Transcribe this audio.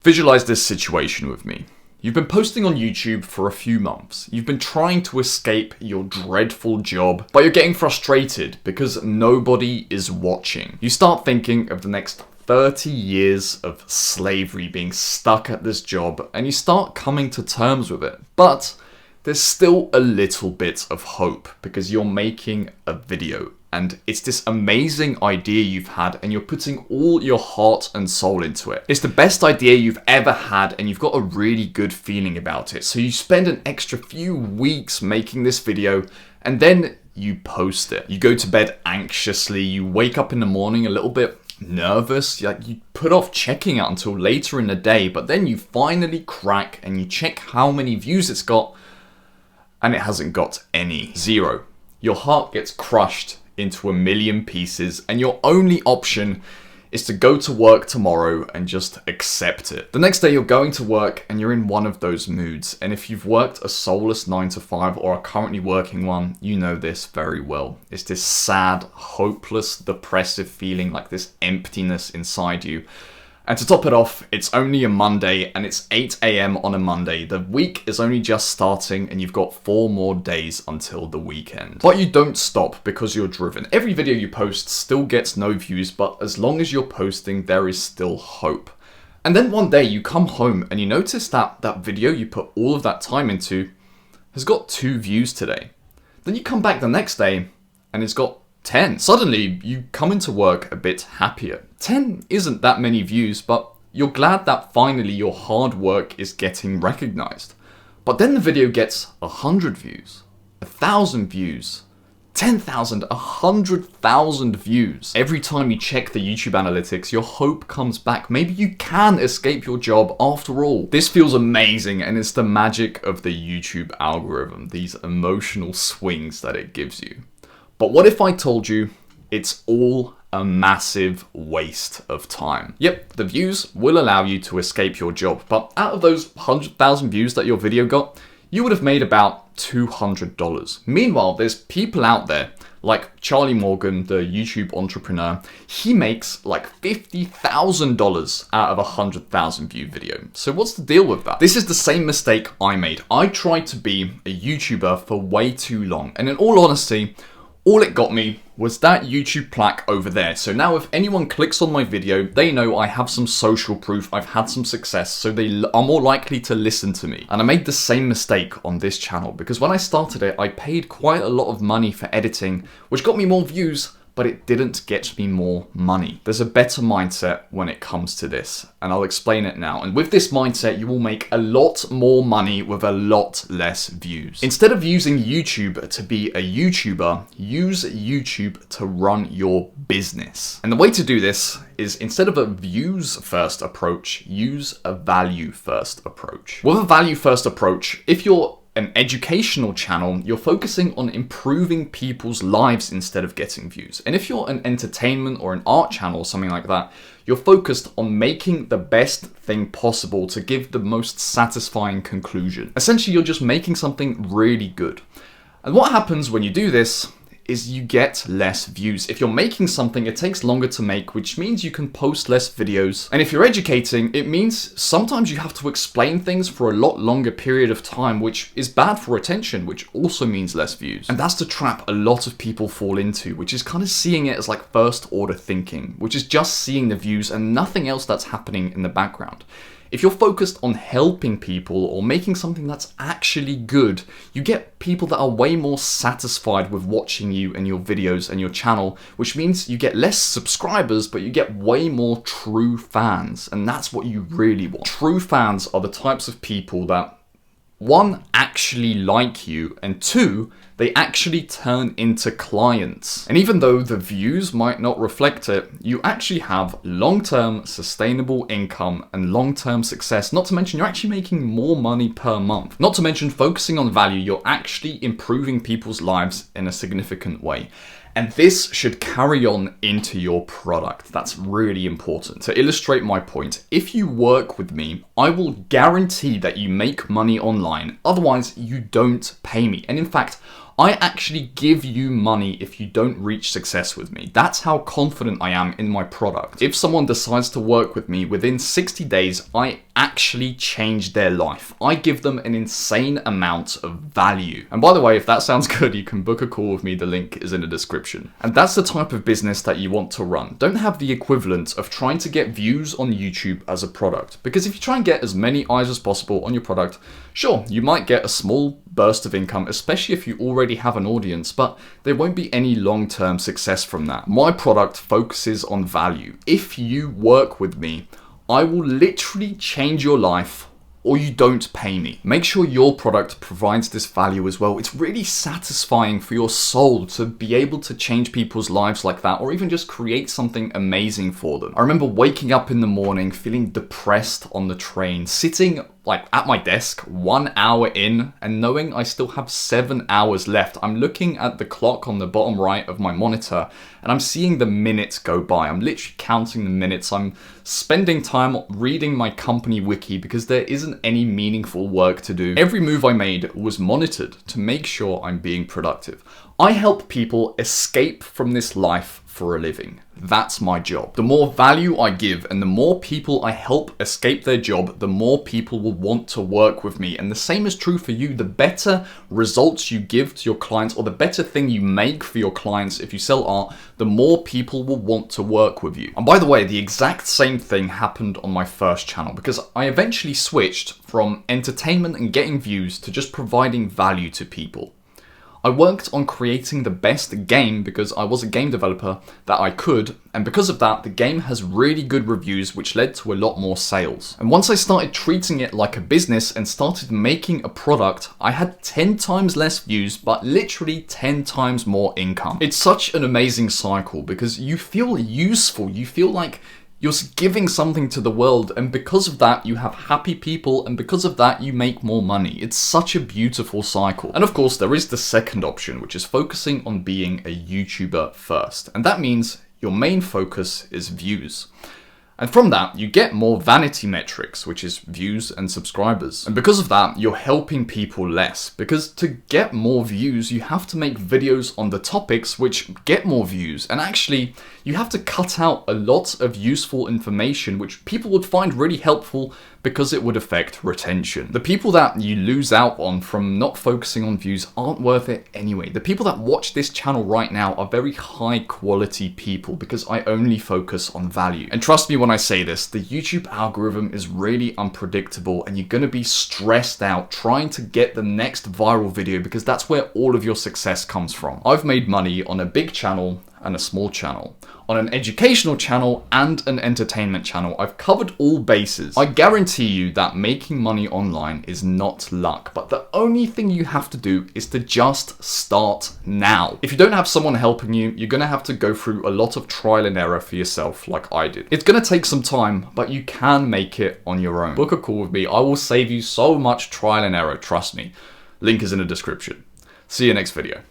Visualize this situation with me. You've been posting on YouTube for a few months. You've been trying to escape your dreadful job, but you're getting frustrated because nobody is watching. You start thinking of the next 30 years of slavery being stuck at this job, and you start coming to terms with it. But there's still a little bit of hope because you're making a video. And it's this amazing idea you've had and you're putting all your heart and soul into it. It's the best idea you've ever had and you've got a really good feeling about it. So you spend an extra few weeks making this video and then you post it. You go to bed anxiously, you wake up in the morning a little bit nervous, you put off checking it until later in the day, but then you finally crack and you check how many views it's got and it hasn't got any. 0. Your heart gets crushed into a million pieces and your only option is to go to work tomorrow and just accept it. The next day you're going to work and you're in one of those moods, and if you've worked a soulless 9 to 5 or are currently working one, you know this very well. It's this sad, hopeless, depressive feeling, like this emptiness inside you. And to top it off, it's only a Monday and it's 8 AM on a Monday. The week is only just starting and you've got 4 more days until the weekend. But you don't stop because you're driven. Every video you post still gets no views, but as long as you're posting, there is still hope. And then one day you come home and you notice that that video you put all of that time into has got 2 views today. Then you come back the next day and it's got 10. Suddenly, you come into work a bit happier. 10 isn't that many views, but you're glad that finally your hard work is getting recognized. But then the video gets 100 views, 1,000 views, 10,000, 100,000 views. Every time you check the YouTube analytics, your hope comes back. Maybe you can escape your job after all. This feels amazing, and it's the magic of the YouTube algorithm, these emotional swings that it gives you. But what if I told you it's all a massive waste of time? Yep, the views will allow you to escape your job, but out of those 100,000 views that your video got, you would have made about $200. Meanwhile, there's people out there, like Charlie Morgan, the YouTube entrepreneur. He makes like $50,000 out of a 100,000 view video. So what's the deal with that? This is the same mistake I made. I tried to be a YouTuber for way too long, and in all honesty, all it got me was that YouTube plaque over there. So now if anyone clicks on my video, they know I have some social proof, I've had some success, so they are more likely to listen to me. And I made the same mistake on this channel because when I started it, I paid quite a lot of money for editing, which got me more views, but it didn't get me more money. There's a better mindset when it comes to this, and I'll explain it now. And with this mindset, you will make a lot more money with a lot less views. Instead of using YouTube to be a YouTuber, use YouTube to run your business. And the way to do this is, instead of a views first approach, use a value first approach. With a value first approach, if you're an educational channel, you're focusing on improving people's lives instead of getting views. And if you're an entertainment or an art channel or something like that, you're focused on making the best thing possible to give the most satisfying conclusion. Essentially, you're just making something really good. And what happens when you do this is you get less views. If you're making something, it takes longer to make, which means you can post less videos. And if you're educating, it means sometimes you have to explain things for a lot longer period of time, which is bad for attention, which also means less views. And that's the trap a lot of people fall into, which is kind of seeing it as like first order thinking, which is just seeing the views and nothing else that's happening in the background. If you're focused on helping people or making something that's actually good, you get people that are way more satisfied with watching you and your videos and your channel, which means you get less subscribers, but you get way more true fans. And that's what you really want. True fans are the types of people that, 1, actually like you, and 2, they actually turn into clients. And even though the views might not reflect it, you actually have long-term sustainable income and long-term success. Not to mention you're actually making more money per month. Not to mention focusing on value, you're actually improving people's lives in a significant way. And this should carry on into your product. That's really important. To illustrate my point, if you work with me, I will guarantee that you make money online. Otherwise, you don't pay me. And in fact, I actually give you money if you don't reach success with me. That's how confident I am in my product. If someone decides to work with me, within 60 days, I actually change their life. I give them an insane amount of value. And by the way, if that sounds good, you can book a call with me. The link is in the description. And that's the type of business that you want to run. Don't have the equivalent of trying to get views on YouTube as a product. Because if you try and get as many eyes as possible on your product, sure, you might get a small burst of income, especially if you already have an audience, but there won't be any long-term success from that. My product focuses on value. If you work with me, I will literally change your life, or you don't pay me. Make sure your product provides this value as well. It's really satisfying for your soul to be able to change people's lives like that, or even just create something amazing for them. I remember waking up in the morning, feeling depressed on the train, sitting like at my desk 1 hour in and knowing I still have 7 hours left. I'm looking at the clock on the bottom right of my monitor and I'm seeing the minutes go by. I'm literally counting the minutes. I'm spending time reading my company wiki because there isn't any meaningful work to do. Every move I made was monitored to make sure I'm being productive. I help people escape from this life for a living. That's my job. The more value I give and the more people I help escape their job, the more people will want to work with me. And the same is true for you. The better results you give to your clients, or the better thing you make for your clients if you sell art, the more people will want to work with you. And by the way, the exact same thing happened on my first channel because I eventually switched from entertainment and getting views to just providing value to people. I worked on creating the best game because I was a game developer that I could, and because of that, the game has really good reviews, which led to a lot more sales. And once I started treating it like a business and started making a product, I had 10 times less views, but literally 10 times more income. It's such an amazing cycle because you feel useful, you feel like you're giving something to the world, and because of that, you have happy people, and because of that, you make more money. It's such a beautiful cycle. And of course, there is the second option, which is focusing on being a YouTuber first. And that means your main focus is views. And from that, you get more vanity metrics, which is views and subscribers. And because of that, you're helping people less. Because to get more views, you have to make videos on the topics which get more views. And actually, you have to cut out a lot of useful information, which people would find really helpful because it would affect retention. The people that you lose out on from not focusing on views aren't worth it anyway. The people that watch this channel right now are very high quality people because I only focus on value. And trust me when I say this, the YouTube algorithm is really unpredictable and you're gonna be stressed out trying to get the next viral video because that's where all of your success comes from. I've made money on a big channel and a small channel, on an educational channel and an entertainment channel. I've covered all bases. I guarantee you that making money online is not luck, but the only thing you have to do is to just start now. If you don't have someone helping you, you're gonna have to go through a lot of trial and error for yourself like I did. It's gonna take some time, but you can make it on your own. Book a call with me. I will save you so much trial and error, trust me. Link is in the description. See you next video.